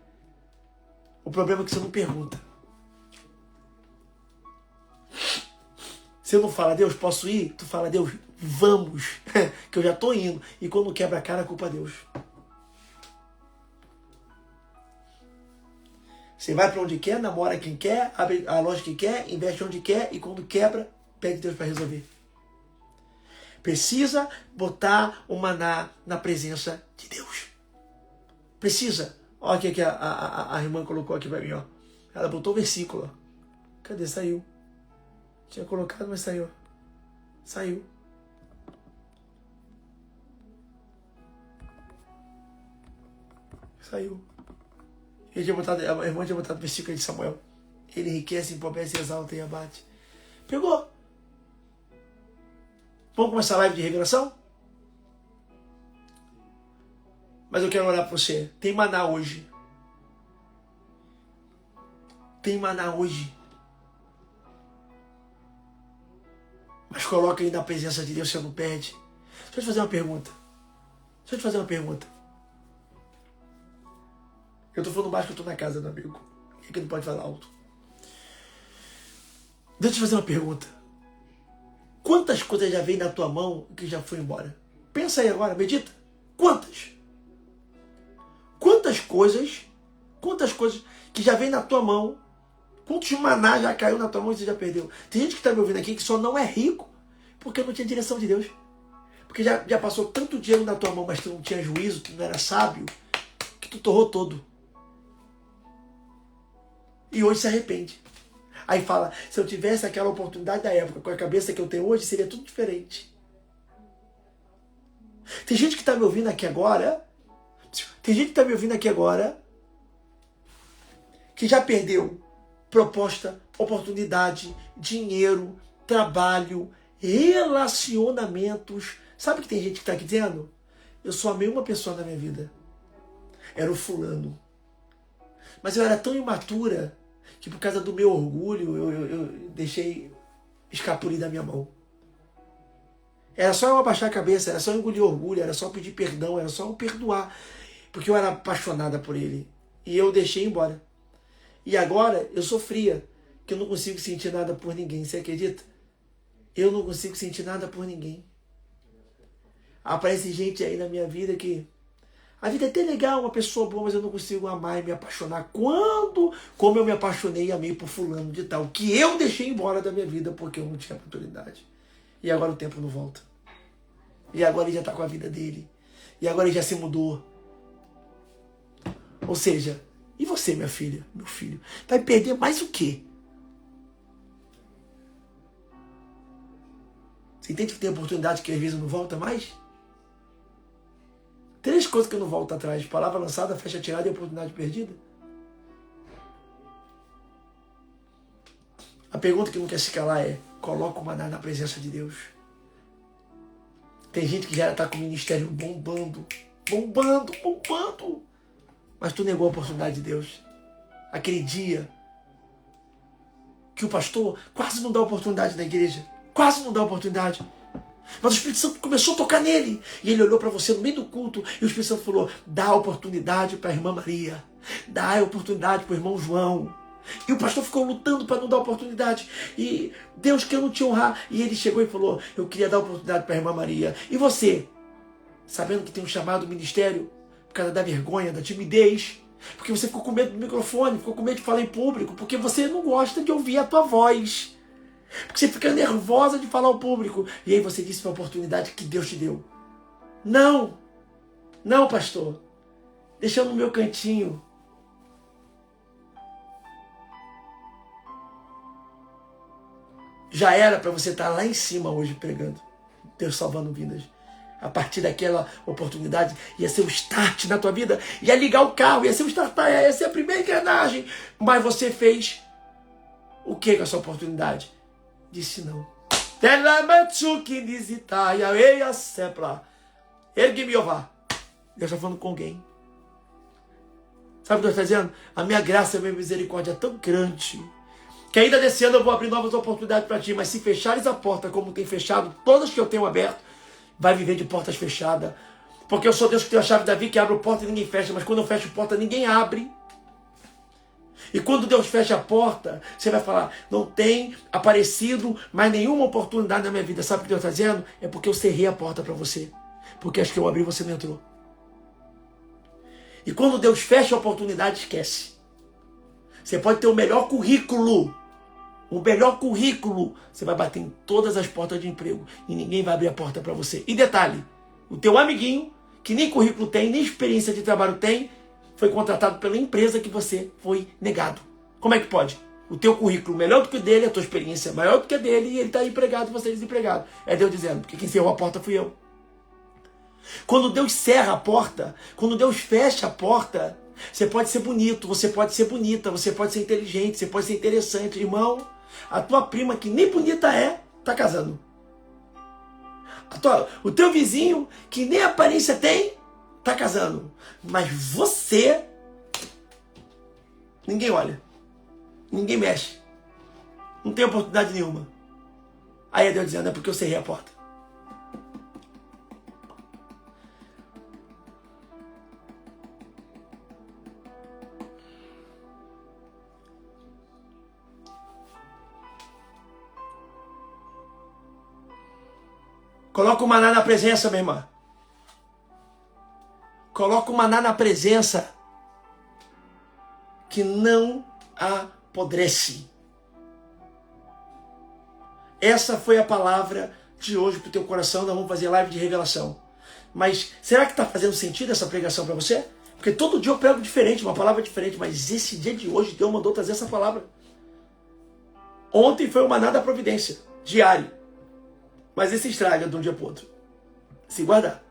O problema é que você não pergunta. Você não fala, Deus, posso ir? Tu fala, Deus, vamos, que eu já estou indo. E quando quebra a cara, a culpa é Deus. Você vai para onde quer, namora quem quer, abre a loja que quer, investe onde quer e quando quebra, pede Deus para resolver. Precisa botar o maná na presença de Deus. Precisa. Olha o que a irmã colocou aqui para mim. Ó. Ela botou o versículo. Ó. Cadê? Saiu. Tinha colocado, mas saiu. Saiu. Saiu. A irmã tinha botado o versículo de Samuel. Ele enriquece, empobrece, exalta e abate. Pegou. Vamos começar a live de revelação? Mas eu quero orar para você. Tem maná hoje. Tem maná hoje. Mas coloca aí na presença de Deus, você não perde. Deixa eu te fazer uma pergunta. Eu tô falando baixo que eu tô na casa do amigo. Por que não pode falar alto? Deixa eu te fazer uma pergunta. Quantas coisas já veio na tua mão que já foi embora? Pensa aí agora, medita. Quantas? Quantas coisas que já veio na tua mão, quantos maná já caiu na tua mão e você já perdeu? Tem gente que está me ouvindo aqui que só não é rico porque não tinha direção de Deus. Porque já passou tanto dinheiro na tua mão, mas tu não tinha juízo, tu não era sábio, que tu torrou todo. E hoje se arrepende. Aí fala, se eu tivesse aquela oportunidade da época, com a cabeça que eu tenho hoje, seria tudo diferente. Tem gente que está me ouvindo aqui agora, que já perdeu proposta, oportunidade, dinheiro, trabalho, relacionamentos. Sabe que tem gente que está aqui dizendo? Eu só amei uma pessoa na minha vida. Era o fulano. Mas eu era tão imatura que por causa do meu orgulho eu deixei escapulir da minha mão. Era só eu abaixar a cabeça, era só eu engolir orgulho, era só pedir perdão, era só eu perdoar. Porque eu era apaixonada por ele. E eu deixei embora. E agora eu sofria, que eu não consigo sentir nada por ninguém. Você acredita? Eu não consigo sentir nada por ninguém. Aparece gente aí na minha vida que... A vida é até legal, uma pessoa boa, mas eu não consigo amar e me apaixonar. Como eu me apaixonei e amei por fulano de tal, que eu deixei embora da minha vida porque eu não tinha oportunidade. E agora o tempo não volta. E agora ele já está com a vida dele. E agora ele já se mudou. Ou seja, e você, minha filha, meu filho, vai perder mais o quê? Você entende que tem oportunidade que às vezes não volta mais? 3 coisas que não voltam atrás. Palavra lançada, flecha tirada e oportunidade perdida. A pergunta que não quer se calar é: coloca o maná na presença de Deus. Tem gente que já está com o ministério bombando. bombando, bombando. Mas tu negou a oportunidade de Deus. Aquele dia que o pastor quase não dá oportunidade na igreja. Quase não dá oportunidade. Mas o Espírito Santo começou a tocar nele. E ele olhou para você no meio do culto. E o Espírito Santo falou: dá oportunidade para a irmã Maria. Dá oportunidade para o irmão João. E o pastor ficou lutando para não dar oportunidade. E Deus quer não te honrar. E ele chegou e falou: eu queria dar oportunidade para a irmã Maria. E você, sabendo que tem um chamado ministério, por causa da vergonha, da timidez, porque você ficou com medo do microfone, ficou com medo de falar em público, porque você não gosta de ouvir a tua voz, porque você fica nervosa de falar ao público. E aí você disse para a oportunidade que Deus te deu: não, não, pastor, deixa eu no meu cantinho. Já era para você estar lá em cima hoje pregando, Deus salvando vidas. A partir daquela oportunidade ia ser o start na tua vida, ia ligar o carro, ia ser o start, ia ser a primeira engrenagem. Mas você fez o que com essa oportunidade? Disse não. Ergue-me-ová. Deus está falando com alguém. Sabe o que Deus está dizendo? A minha graça e a minha misericórdia é tão grande que ainda desse ano eu vou abrir novas oportunidades para ti. Mas se fechares a porta como tem fechado todas que eu tenho aberto, vai viver de portas fechadas. Porque eu sou Deus que tem a chave da vida, que abre a porta e ninguém fecha. Mas quando eu fecho a porta, ninguém abre. E quando Deus fecha a porta, você vai falar: não tem aparecido mais nenhuma oportunidade na minha vida. Sabe o que Deus está dizendo? É porque eu cerrei a porta para você. Porque acho que eu abri e você não entrou. E quando Deus fecha a oportunidade, esquece. Você pode ter o melhor currículo. O melhor currículo. Você vai bater em todas as portas de emprego e ninguém vai abrir a porta para você. E detalhe, o teu amiguinho, que nem currículo tem, nem experiência de trabalho tem, foi contratado pela empresa que você foi negado. Como é que pode? O teu currículo melhor do que o dele, a tua experiência maior do que a dele, e ele está empregado e você desempregado. É Deus dizendo: porque quem encerrou a porta fui eu. Quando Deus cerra a porta, quando Deus fecha a porta, você pode ser bonito, você pode ser bonita, você pode ser inteligente, você pode ser interessante. Irmão, a tua prima, que nem bonita é, tá casando. O teu vizinho, que nem aparência tem, tá casando. Mas você, ninguém olha, ninguém mexe, não tem oportunidade nenhuma. Aí é Deus dizendo: é porque eu cerrei a porta. Coloca o maná na presença, minha irmã. Coloca o maná na presença, que não apodrece. Essa foi a palavra de hoje para o teu coração. Nós vamos fazer live de revelação. Mas será que está fazendo sentido essa pregação para você? Porque todo dia eu prego diferente, uma palavra diferente. Mas esse dia de hoje, Deus mandou trazer essa palavra. Ontem foi o maná da providência, diário. Mas esse estraga de um dia para o outro. Se guardar.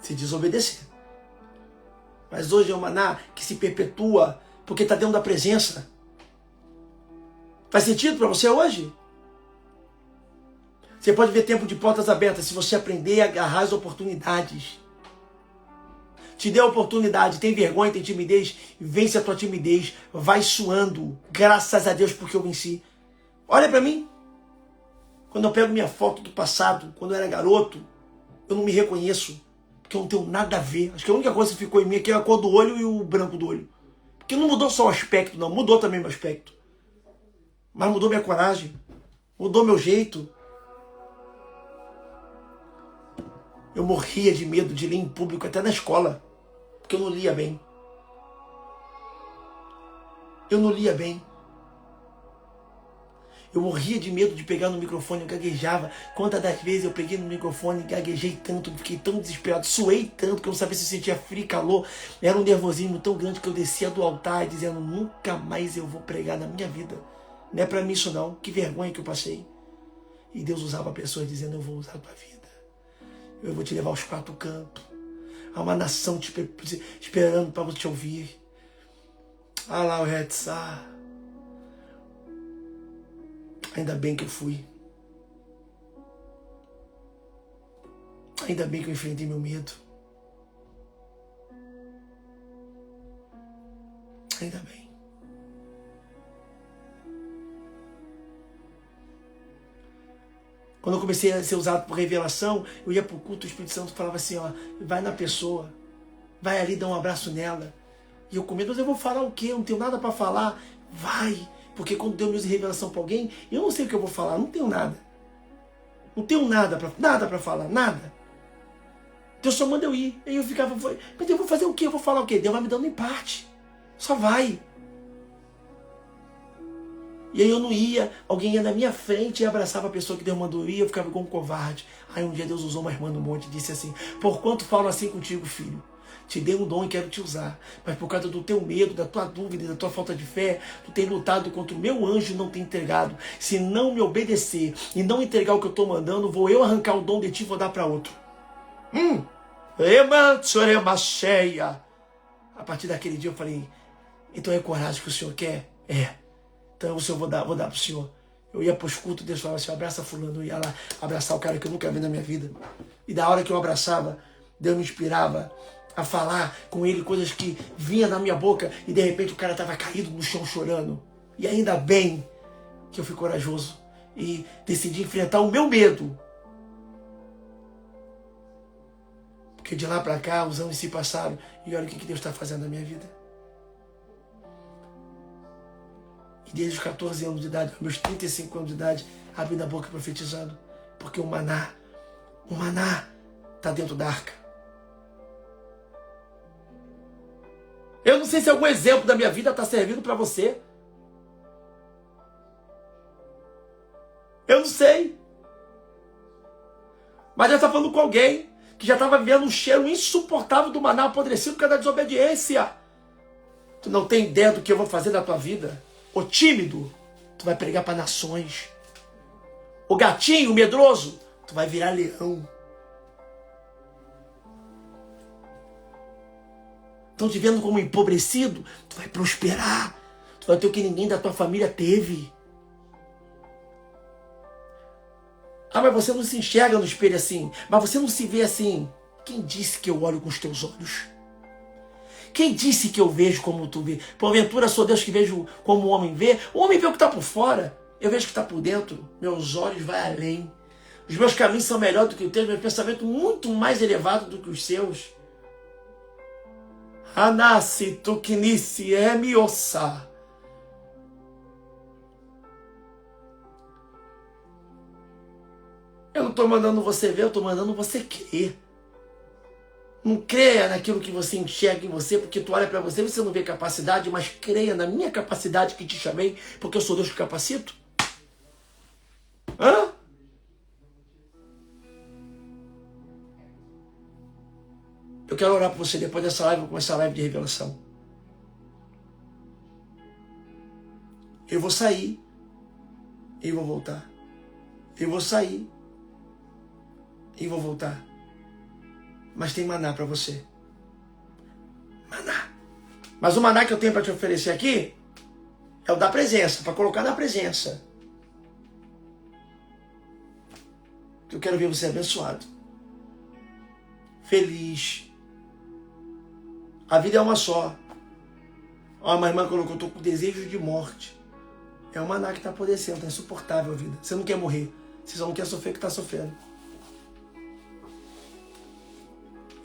Se desobedecer. Mas hoje é um maná que se perpetua, porque está dentro da presença. Faz sentido para você hoje? Você pode ver tempo de portas abertas se você aprender a agarrar as oportunidades. Te dê a oportunidade, tem vergonha, tem timidez, vence a tua timidez, vai suando. Graças a Deus porque eu venci. Olha para mim. Quando eu pego minha foto do passado, quando eu era garoto, eu não me reconheço, porque eu não tenho nada a ver. Acho que a única coisa que ficou em mim aqui é a cor do olho e o branco do olho. Porque não mudou só o aspecto, não. Mudou também meu aspecto. Mas mudou minha coragem. Mudou meu jeito. Eu morria de medo de ler em público, até na escola. Porque eu não lia bem. Eu não lia bem. Eu morria de medo de pegar no microfone, eu gaguejava. Quantas das vezes eu peguei no microfone e gaguejei tanto, fiquei tão desesperado, suei tanto que eu não sabia se eu sentia frio, calor. Era um nervosismo tão grande que eu descia do altar dizendo: nunca mais eu vou pregar na minha vida. Não é pra mim isso não, que vergonha que eu passei. E Deus usava pessoas dizendo: eu vou usar a tua vida. Eu vou te levar aos 4 cantos. Há uma nação te esperando para te ouvir. Ah lá o Retsar. Ainda bem que eu fui. Ainda bem que eu enfrentei meu medo. Ainda bem. Quando eu comecei a ser usado por revelação, eu ia para o culto, o Espírito Santo falava assim, ó, vai na pessoa, vai ali dar um abraço nela. E eu com medo, mas eu vou falar o quê? Eu não tenho nada para falar. Vai, porque quando Deus me usa revelação para alguém, eu não sei o que eu vou falar, não tenho nada. Não tenho nada para falar, nada. Deus só manda eu ir. Aí eu ficava, mas eu vou fazer o quê? Eu vou falar o quê? Deus vai me dando em parte. Só vai. E aí eu não ia, alguém ia na minha frente e abraçava a pessoa que Deus mandou ir, eu ficava igual um covarde. Aí um dia Deus usou uma irmã no monte e disse assim, por quanto falo assim contigo, filho? Te dei um dom e quero te usar, mas por causa do teu medo, da tua dúvida, da tua falta de fé, tu tem lutado contra o meu anjo e não tem entregado. Se não me obedecer e não entregar o que eu estou mandando, vou eu arrancar o dom de ti e vou dar para outro. A partir daquele dia eu falei, então é coragem que o Senhor quer? É. Então o Senhor vou dar para o Senhor. Eu ia para os cultos, Deus falava assim, abraça fulano. Eu ia lá abraçar o cara que eu nunca vi na minha vida. E da hora que eu abraçava, Deus me inspirava a falar com ele coisas que vinham na minha boca e de repente o cara estava caído no chão chorando. E ainda bem que eu fui corajoso e decidi enfrentar o meu medo. Porque de lá para cá os anos se passaram e olha o que Deus está fazendo na minha vida. E desde os 14 anos de idade, meus 35 anos de idade, abrindo a boca profetizando. Porque o maná está dentro da arca. Eu não sei se algum exemplo da minha vida está servindo para você. Eu não sei. Mas Deus está falando com alguém que já estava vivendo um cheiro insuportável do maná apodrecido por causa da desobediência. Tu não tem ideia do que eu vou fazer na tua vida. O tímido, tu vai pregar para nações. O gatinho, o medroso, tu vai virar leão. Estão te vendo como empobrecido, tu vai prosperar. Tu vai ter o que ninguém da tua família teve. Ah, mas você não se enxerga no espelho assim. Mas você não se vê assim. Quem disse que eu olho com os teus olhos? Quem disse que eu vejo como tu vê? Porventura sou Deus que vejo como o homem vê? O homem vê o que está por fora. Eu vejo o que está por dentro. Meus olhos vão além. Os meus caminhos são melhores do que os teus. Meu pensamento muito mais elevado do que os seus. Anassi tuknisi emiosa. Eu não estou mandando você ver, eu estou mandando você crer. Não creia naquilo que você enxerga em você, porque tu olha para você e você não vê capacidade, mas creia na minha capacidade que te chamei, porque eu sou Deus que capacito. Hã? Eu quero orar por você depois dessa live, vou começar a live de revelação. Eu vou sair e vou voltar. Eu vou sair e vou voltar. Mas tem maná para você. Maná. Mas o maná que eu tenho para te oferecer aqui é o da presença, para colocar na presença. Eu quero ver você abençoado. Feliz. A vida é uma só. Ó, uma irmã colocou, eu estou com desejo de morte. É o maná que está apodrecendo, está insuportável a vida. Você não quer morrer. Você só não quer sofrer o que está sofrendo.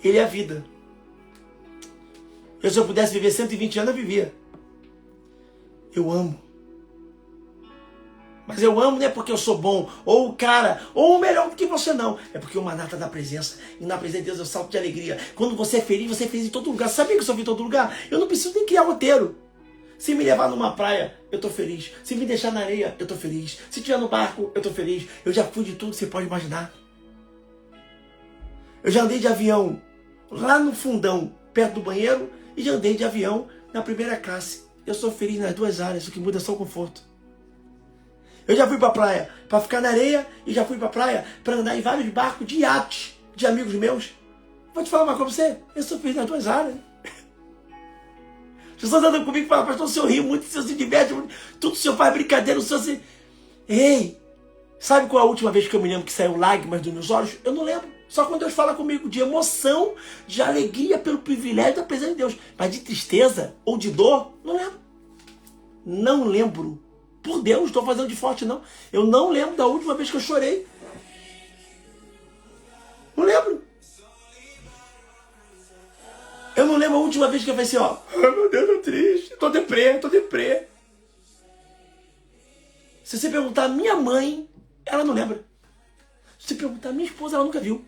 Ele é a vida. Se eu pudesse viver 120 anos, eu vivia. Eu amo. Mas eu amo não é porque eu sou bom, ou o cara, ou melhor do que você não. É porque o maná está na presença. E na presença de Deus eu salto de alegria. Quando você é feliz em todo lugar. Sabia que eu só vi em todo lugar? Eu não preciso nem criar roteiro. Se me levar numa praia, eu tô feliz. Se me deixar na areia, eu tô feliz. Se estiver no barco, eu tô feliz. Eu já fui de tudo que você pode imaginar. Eu já andei de avião lá no fundão, perto do banheiro, e já andei de avião na primeira classe. Eu sou feliz nas duas áreas, o que muda é só o conforto. Eu já fui pra praia para ficar na areia e já fui pra praia para andar em vários barcos de iate de amigos meus. Vou te falar uma coisa pra você, eu sou feliz nas duas áreas. As pessoas andam comigo e falam, pastor, o senhor ri muito, o senhor se diverte muito, tudo o senhor faz brincadeira, o senhor se... Ei, sabe qual é a última vez que eu me lembro que saiu lágrimas dos meus olhos? Eu não lembro. Só quando Deus fala comigo de emoção, de alegria pelo privilégio da presença de Deus. Mas de tristeza ou de dor, não lembro. Não lembro. Por Deus, não estou fazendo de forte, não. Eu não lembro da última vez que eu chorei. Não lembro. Eu não lembro a última vez que eu falei assim, ó. Ai, meu Deus, eu tô triste. Tô deprê. Se você perguntar a minha mãe, ela não lembra. Se você perguntar a minha esposa, ela nunca viu.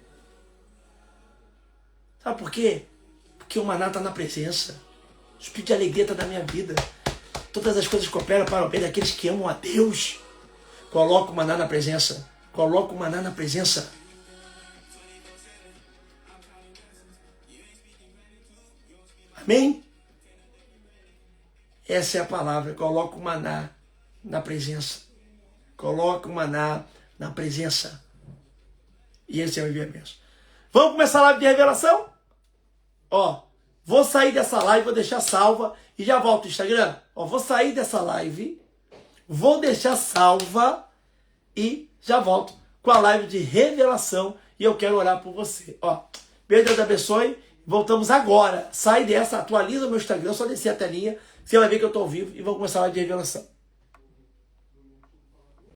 Sabe por quê? Porque o maná está na presença. O espírito de alegria está na minha vida. Todas as coisas cooperam para o bem daqueles que amam a Deus. Coloca o maná na presença. Coloca o maná na presença. Amém? Essa é a palavra. Coloca o maná na presença. Coloca o maná na presença. E esse é o envio a bênção. Vamos começar a live de revelação? Ó, vou sair dessa live, vou deixar salva e já volto no Instagram. Ó, vou sair dessa live, vou deixar salva e já volto com a live de revelação e eu quero orar por você. Ó, Deus abençoe. Voltamos agora. Sai dessa, atualiza o meu Instagram, só descer a telinha, você vai ver que eu estou ao vivo e vamos começar a live de revelação.